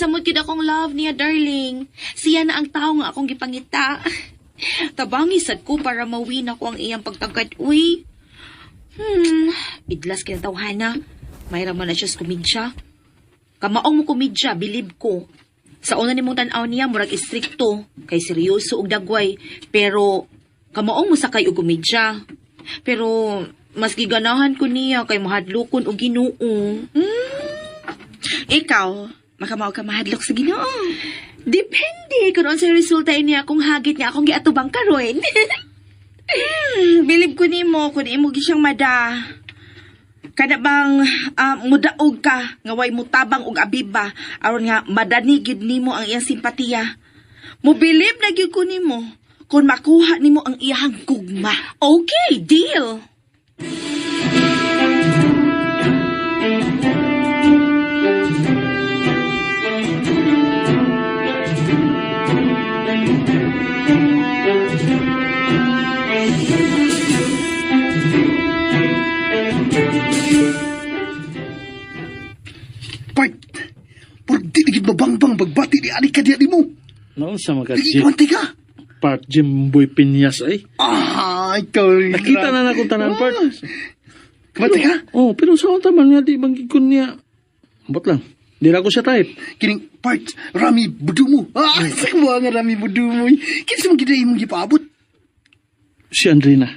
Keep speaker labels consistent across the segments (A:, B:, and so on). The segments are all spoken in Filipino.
A: samot yun akong love niya, darling. Siya na ang tao nga akong gipangita. Tabangisad ko para mawin ako ang iyang pagtagad, uy. Idlas kinatawhana. Mayroon man na siya sa komedya. Kamaong mo komedya, bilib ko. Sa una ni mong tanaw niya, murag istrikto. Kay seryoso og dagway. Pero, kamaong mo sakay og komedya. Pero, mas giganahan ko niya kay mahadlokon og Ginoo.
B: Ikaw, makamao ka mahadlok sa Ginoo.
A: Depende kung ano sa resulta niya kung hagit niya akong giatubang karon.
B: Bilib ko nimo kung imo gisyang mada. Kada bang mudaog ka nga way mutabang og abiba aron nga madani gid nimo ang iyang simpatiya. Mobilib na gyud ko nimo kung makuha nimo ang iyang gugma.
A: Okay, deal.
C: Part, por di digid mabangbang bagbati di ani ka di mo.
D: Noon sa mga
C: Di iwanti ka.
D: part Jimboy Piñas ay.
C: Ikaw.
D: Nakita na na kung tanan part.
C: Kabati ka?
D: Oh, pero sa akong taman niya, di bangkikon niya. Ambot lang. Di na ako siya type.
C: Kining part, Rami Budumo. Sa mga nga Rami Budumo. Kinsa mong gina imong gipaabot?
D: Si Andrina.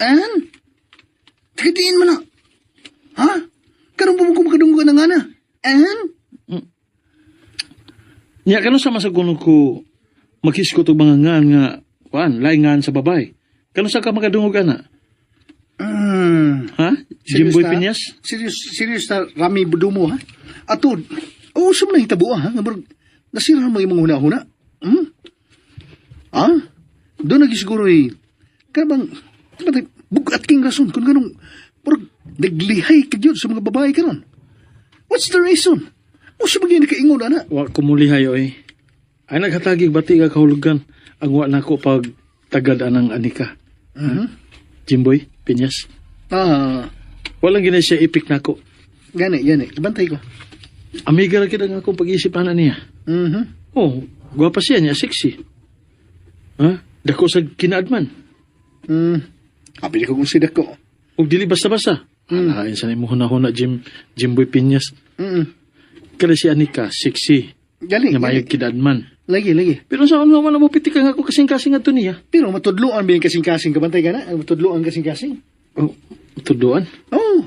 C: An? Tagadiin mo na. Ha? Karong po mo kumakadunggo na nga na. An?
D: Nya kano sa masaguno ko maghiskot og mga ngan nga kuan, laingan sa babay. Kano sa ka makadungog ana? Ha? Jimboy Piñas?
C: Serious na Rami Budumo, ha? Atod, sum na hitabo, ha? Nasira mo yung mga huna-huna. Ha? Doon nagisiguro kanabang, bugat king rason, kung ganong, parang naglihay ka dyan sa mga babae ka nun. What's the reason? O siya magiging nakaingon, ana?
D: Wa kumulihay oy. Ay naghatagig bati ka kahulugan ang wa nako pag tagad anang anika. Jimboy Piñas. Walang ginay siya ipik nako.
C: Gani. Bantay ko.
D: Amiga ra kita nga akong pag-iisipan na niya. Oh, gwapa siya niya, sexy. Ha? Dako sa kinaadman.
C: Habi ko kung sidak ko.
D: Ug dili basta-basta. Alain sa nimo huna-huna Jimboy Piñas. Kada si Anika, sexy.
C: Gali.
D: Nga mayag kinaadman.
C: Lagi.
D: Pero sa ano man mo pitik nga ako kasing-kasing ato niya.
C: Pero matudloan ba yung kasing-kasing? Kabantay ka na? Matudloan kasing-kasing?
D: Oh, tuduan.
C: Oh.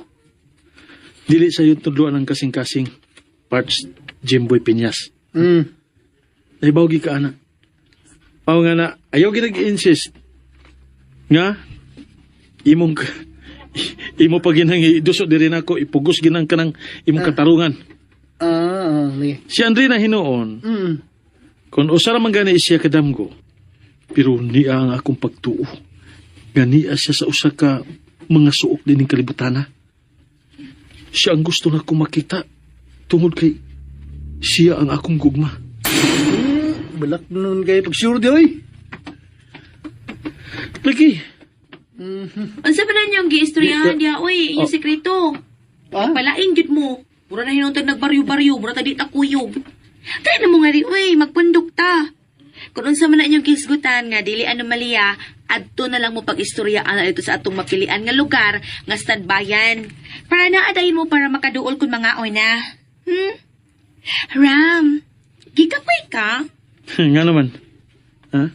D: Dili sa yung tuduan ng kasing-kasing. Parts Jimboy Piñas. Naibawgi ka, ana. Pao nga na, ayaw ginag-insist. Nga, imo pa ginang idusot diri nako ipugos ginang kanang imong katarungan.
C: Lagi.
D: Si Andrina hinuon. Kung usara man gani siya kadamgo, pero niya ang akong pagtuo. Ganiya siya sa usa ka mga suok din ng kalibutana. Siya ang gusto na kong makita tungod kay siya ang akong gugma.
C: Balak nun kayo pag-sure di, oy.
D: Lagi.
A: Ang sa pa na niyong giistoryahan niya, uy, yung sekreto. Palain jud mo. Mura na hinuntag nagbaryo-baryo, mura ta di ta kuyog. Kaya na mo nga rin, uy, magpundok ta. Kung unsa man na inyong kisgutan nga dili anomalya, adto na lang mo pag-istoryaan na ito sa atong mapilian nga lugar nga standbayan. Para naadayin mo para makaduol kun mga oy na. Ram, gikapay ka?
D: Nga naman. Ha?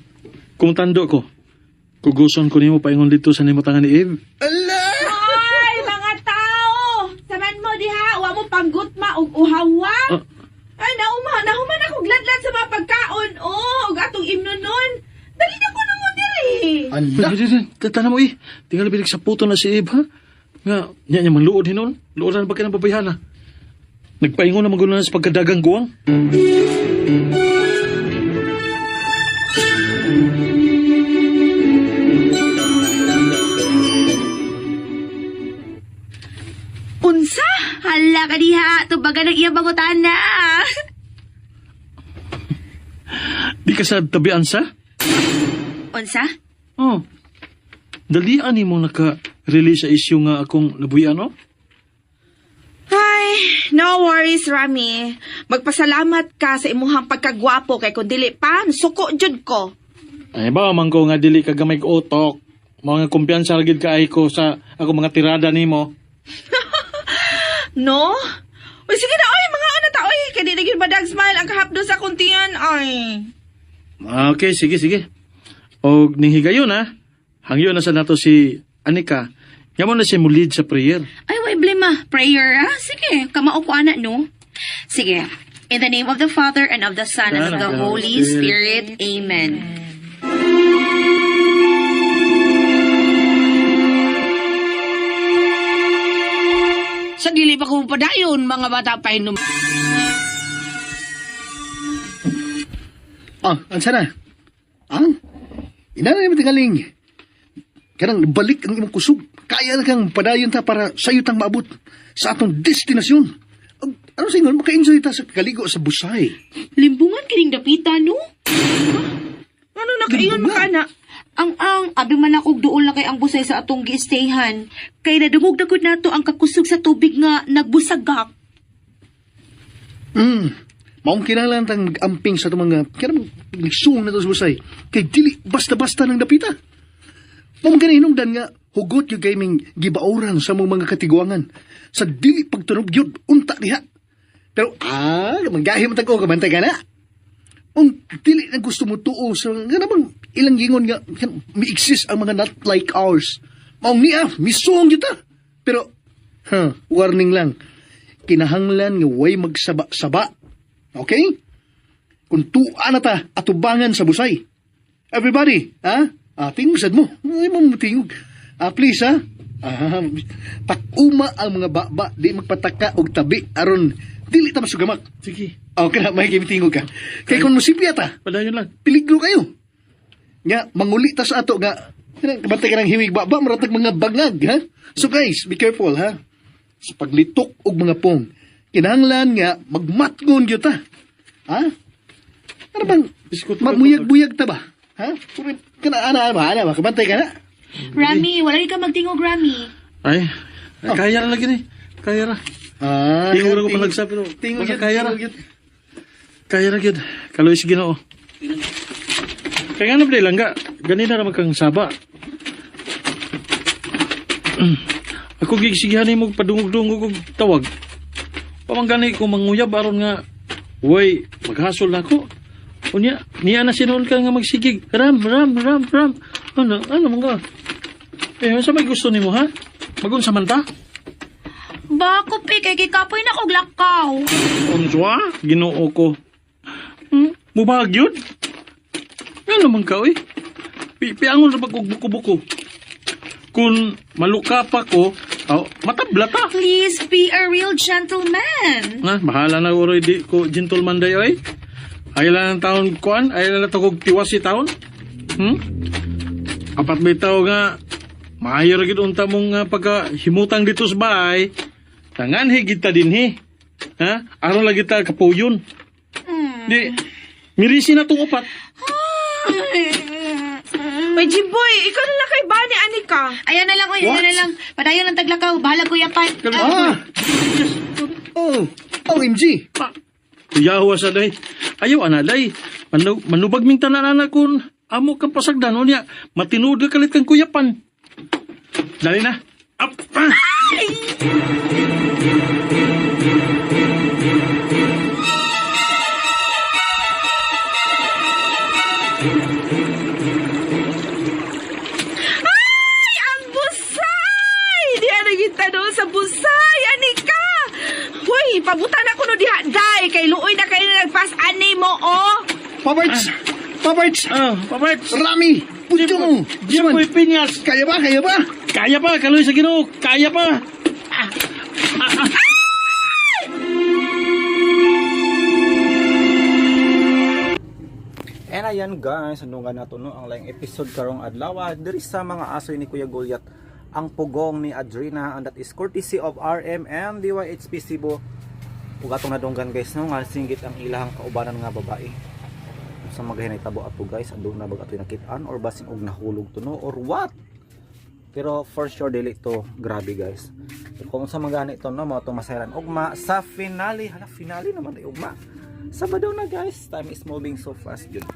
D: Kung tando ko, kuguson ko nimo paingon dito sa nimo tangan ni Eve.
B: Ay, mga tao! Saman mo diha, wa mo panggutma og uhawa. Ay, nahuman ako gladlad sa mga pagkaon. Ug atong imnonon. Dali na ko mo diri.
C: Anda.
D: Tana mo tinggal bilik sa puto na si Eve, ha? Nga, niya maluod hinon. Luodan ba ka ng babayhana? Nagpaingon na magulo na sa pagkadagang guwang.
A: Unsa? Hala ka diha, tubaga ng iya bangutan na.
D: Di ka sa tabian sa?
A: Unsa?
D: Oh. Dalian ni mo naka-release sa isyu nga akong nabuyan, no?
A: Ay,
B: No worries, Rami. Magpasalamat ka sa imuhang pagkagwapo kay kung dili pa, suko jud ko.
D: Ay ba, man ko nga dili ka gamay utok. Mga kumpiyansa ragid ka ay ko sa ako mga tirada nimo.
B: No? Uy, sige na, oy, mga ano ta, oy. Kaya di na yun madag smile ang kahapdo sa kuntiyan, ay.
D: Okay, sige. O nihigayon ha. Hangyo na sa nato si Anika. Nga mo na siya mulid sa prayer.
A: Ay, way blema. Prayer, ha? Sige, kamao ko ana, no? Sige. In the name of the Father, and of the Son, and of the Holy Spirit. Amen.
E: Sa dili pa ko padayon, mga bata pa inom.
C: Ansa na? Ina na naman tingaling. Kanang balik ang imong kusog. Kaya na kang padayon ta para sayo tang maabot sa atong destinasyon. Ano sa ingon, maka-enjoy ta sa kaligo sa busay.
A: Limbungan kining dapita, no?
B: Ano na kaingon mo ka na?
A: Ang abi man akong duol na kay ang busay sa atong gi-stayhan. Kay nadungog na gud nato ang kakusog sa tubig nga nagbusagak.
C: Maong kinalan tang mag-amping sa itong mga kanang nagsuong na to sa busay. Kay dili basta-basta ng dapita. Maong kinahinungdan nga hugot yung gaming gibauran sa mga katiguangan. Sa dili pagtunog yun, unta diha. Pero magahi mo tag-o, kamantay ka na. Kung dili na gusto mo tuo sa nga namang ilang gingon nga may exist ang mga not like ours. Maong niya, misuong yun ta. Pero, warning lang. Kinahanglan nga way magsaba-saba. Okay? Kung tuan na ta, atubangan sa busay. Everybody, tingusad mo. Ay mo tingog. Please, takuma ang mga baba, di magpataka og tabi, aron, dili ta masugamak.
D: Sige.
C: Okay na, may tingog ka. Kaya kung musipya ta,
D: Padayon lang.
C: peligro kayo. Nga, manguli ta sa ato nga, kabantay ka ng hiwig baba, maratag mga bangag, ha? So guys, be careful, ha? Sa paglitok og mga pong, kinahanglan nga, magmatngon yun ta. Ha? Ano bang, mamuyag-buyag ta ba? Ha? Ana ba? Kabantay ka na?
A: Rami, wala ka magtingog, Rami.
D: Ay, kaya na lagi ni. Kaya na. Tingog na ko palagsa, pero basta kaya na. Kaya na gyud. Kaloy si Ginoo. Kaya nga na pala langga. Ganina naman kang saba. Ako gigsigihan mo padungog-dungog og tawag. Pamanggani ko manguyab aron nga way maghasol na ako. Unya, niya na sinuon ka nga magsigig. Ram. Ano mga? Sa may gusto nimo ha? Magunsa man ta?
A: Bako, kay kikapoy na kog lakaw.
D: Unswa? Ginoo ko. Mubag yun? Ano naman ka, oy? Piangon na pagbuko-buko. Kung maluka pa ko, matabla ta.
A: Please be a real gentleman.
D: Bahala na uro di ko gentleman day, oy. Ayla ng taon kuan, ayla na tagog tiwas si taon. Apat may tao nga, maayo ragid unta mong pagkahimutang dito sa bahay. Tangan higit ta din he. Aron lagi ta kapuyon. Di, mirisi na tong upat.
B: May Jimboy, ikaw na lang kay Bani, Anika.
A: Ayan na lang, ayan na lang. Padayon ng taglakaw, bahala ko yapan.
C: OMG.
D: Yawa sa day. Ayaw analay. Manubag ming tanan kun amo kang pasagdan niya. Matinuod ka kalit kang kuyapan. Dali na. Up!
B: Ang busay! Diyan naging tanong sa busay, Anika! Hoy, pabutan ako no diha, day! Kay luoy na kayo na nagpas-ani mo, oh!
C: Paparts!
D: Paparts!
C: Rami! Puto mo!
D: Jimboy Piñas!
C: Kaya ba?
D: Kaya pa! Kaloy sa Ginoo! Kaya pa!
F: And ayan guys, andungan nato no ang laing episode karong adlaw diri sa mga asoy ni Kuya Goliath, ang pugong ni Adrina, and that is courtesy of RM and DYHP Cebu. Ug atong nadunggan guys no nga singgit ang ilahang kaubanan nga babae. Sa magahinay tabo ato guys, andun na bag atoy nakit-an or basing og nahulog to no or what? Pero for sure dili to grabe guys. Kung sa mga ganito no, mo itong masayran ugma sa finale. Hala, finale naman ay ugma. Sabado na guys, time is moving so fast yun.